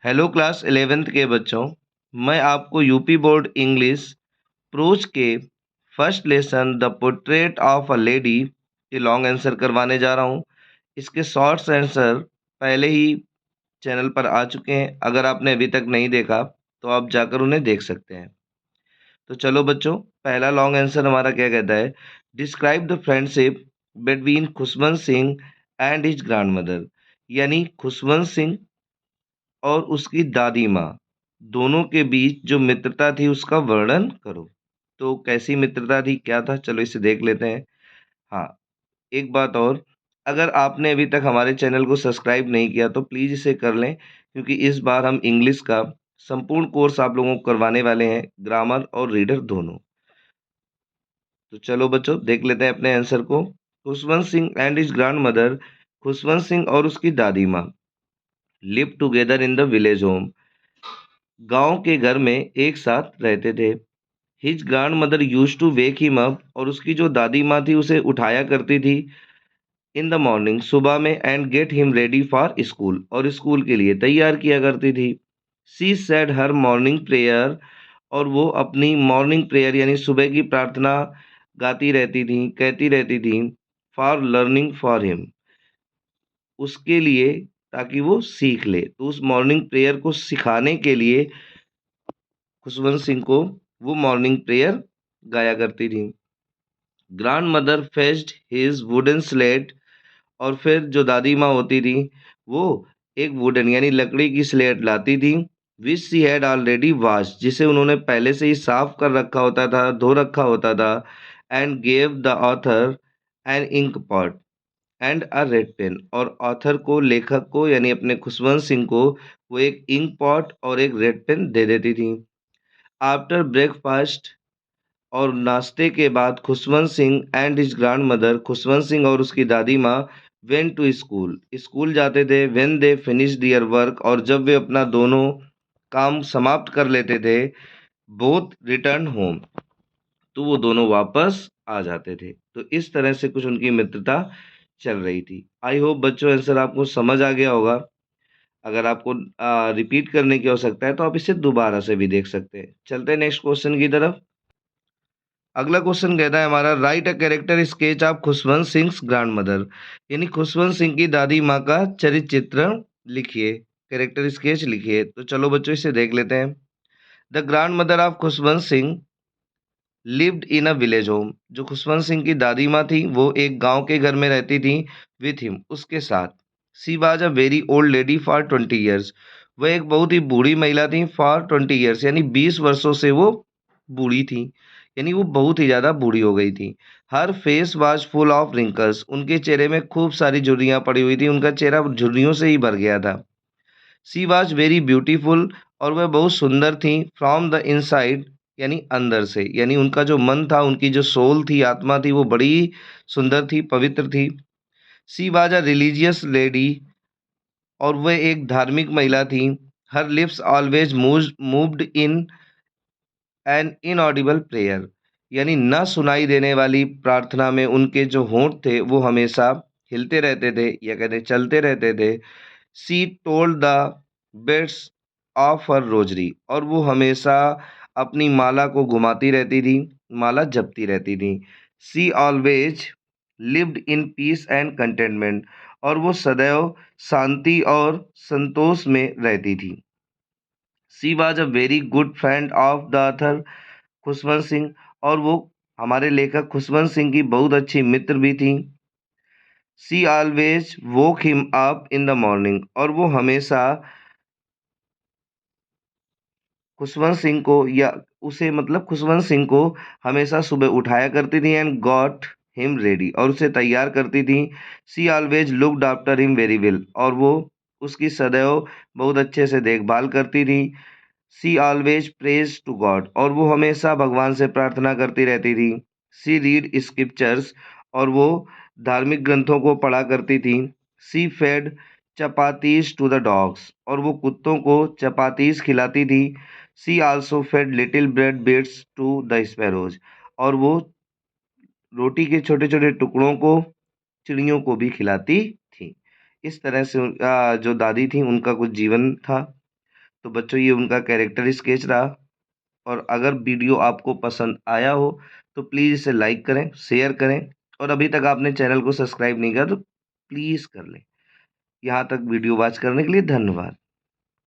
Hello class 11th के बच्चों, मैं आपको यूपी बोर्ड इंग्लिश प्रोज के first lesson the portrait of a lady के लॉन्ग आंसर करवाने जा रहा हूँ। इसके शॉर्ट्स आंसर पहले ही चैनल पर आ चुके हैं। अगर आपने अभी तक नहीं देखा तो आप जाकर उन्हें देख सकते हैं। तो चलो बच्चों, पहला लॉन्ग आंसर हमारा क्या कहता है? Describe the friendship between Khushwant Singh and his grand mother. यानी खुशवंत सिंह और उसकी दादी माँ दोनों के बीच जो मित्रता थी उसका वर्णन करो। तो कैसी मित्रता थी, क्या था, चलो इसे देख लेते हैं। हाँ, एक बात और, अगर आपने अभी तक हमारे चैनल को सब्सक्राइब नहीं किया तो प्लीज़ इसे कर लें, क्योंकि इस बार हम इंग्लिश का संपूर्ण कोर्स आप लोगों को करवाने वाले हैं, ग्रामर और रीडर दोनों। तो चलो बच्चों देख लेते हैं अपने आंसर को। Khushwant Singh and his grandmother, Khushwant Singh और उसकी दादी माँ live together in the village home, गांव के घर में एक साथ रहते थे। His grandmother used to wake him up, और उसकी जो दादी माँ थी उसे उठाया करती थी इन द मॉर्निंग, सुबह में, and get him ready for school, और स्कूल के लिए तैयार किया करती थी। She said her morning prayer, और वो अपनी मॉर्निंग प्रेयर यानी सुबह की प्रार्थना गाती रहती थी, कहती रहती थी, फॉर लर्निंग फॉर हिम, उसके लिए, ताकि वो सीख ले। तो उस मॉर्निंग प्रेयर को सिखाने के लिए खुशवंत सिंह को वो मॉर्निंग प्रेयर गाया करती थी। Grand mother fetched his wooden slate, और फिर जो दादी माँ होती थी वो एक वुडन यानी लकड़ी की स्लेट लाती थी, विच सी हैड ऑलरेडी वॉश, जिसे उन्होंने पहले से ही साफ कर रखा होता था, धो रखा होता था, and gave the author an ink pot and a red pen, और ऑथर को, लेखक को यानी अपने खुशवंत सिंह को वो एक इंक पॉट और एक रेड पेन दे देती थी। आफ्टर ब्रेकफास्ट, और नाश्ते के बाद, Khushwant Singh and his grandmother, Khushwant Singh और उसकी दादी माँ, वेंट टू स्कूल, स्कूल जाते थे। When they finish their work, और जब वे अपना दोनों काम समाप्त कर लेते थे, बोथ रिटर्न होम, तो वो दोनों वापस आ जाते थे। तो इस तरह से कुछ उनकी मित्रता चल रही थी। आई होप बच्चों आंसर आपको समझ आ गया होगा। अगर आपको रिपीट करने की आवश्यकता है तो आप इसे दोबारा से भी देख सकते हैं। चलते हैं नेक्स्ट क्वेश्चन की तरफ। अगला क्वेश्चन कहता है हमारा, right a character sketch of Khushwant Singh grand mother, यानी खुशवंत सिंह की दादी माँ का चरित्र चित्रण लिखिए, कैरेक्टर स्केच लिखिए। तो चलो बच्चों इसे देख लेते हैं। The grand mother of Khushwant Singh lived in a village home, जो खुशवंत सिंह की दादी माँ थी वो एक गांव के घर में रहती थी, विथ हिम, उसके साथ। She was a very old lady for 20 years, वह एक बहुत ही बूढ़ी महिला थी, फॉर 20 ईयर्स यानी 20 वर्षों से वो बूढ़ी थी, यानी वो बहुत ही ज़्यादा बूढ़ी हो गई थी। Her face was full of wrinkles, उनके चेहरे में खूब सारी झुर्रियाँ पड़ी हुई थी, उनका चेहरा झुर्रियों से ही भर गया था। शी वॉज वेरी ब्यूटीफुल, और वह बहुत सुंदर थी, फ्रॉम द इनसाइड यानी अंदर से, यानी उनका जो मन था, उनकी जो सोल थी, आत्मा थी, वो बड़ी सुंदर थी, पवित्र थी। She was a religious lady, और वह एक धार्मिक महिला थी। हर lips always moved in an inaudible prayer, यानी न सुनाई देने वाली प्रार्थना में उनके जो होंठ थे वो हमेशा हिलते रहते थे, या कहते चलते रहते थे। सी told the beds of her rosary, और वो हमेशा अपनी माला को घुमाती रहती थी, माला जपती रहती थी। She always lived in peace and contentment, और वो सदैव शांति और संतोष में रहती थी। She was a very good friend of the author Khushwant Singh, और वो हमारे लेखक खुशवंत सिंह की बहुत अच्छी मित्र भी थी। She always woke him up in the morning, और वो हमेशा खुशवंत सिंह को, या उसे मतलब खुशवंत सिंह को हमेशा सुबह उठाया करती थी, एंड गॉट हिम रेडी, और उसे तैयार करती थी। She always looked after him very well, और वो उसकी सदैव बहुत अच्छे से देखभाल करती थी। She always praise to God, और वो हमेशा भगवान से प्रार्थना करती रहती थी। सी रीड स्क्रिप्चर्स, और वो धार्मिक ग्रंथों को पढ़ा करती थी। She fed chapatis to the dogs, और वो कुत्तों को चपातीस खिलाती थी। She also fed little bread bits to the sparrows, और वो रोटी के छोटे छोटे टुकड़ों को चिड़ियों को भी खिलाती थी। इस तरह से जो दादी थी उनका कुछ जीवन था। तो बच्चों ये उनका कैरेक्टर स्केच रहा। और अगर वीडियो आपको पसंद आया हो तो प्लीज़ इसे लाइक करें, शेयर करें और अभी तक आपने चैनल को सब्सक्राइब नहीं किया तो प्लीज़ कर लें। यहाँ तक वीडियो वॉच करने के लिए धन्यवाद।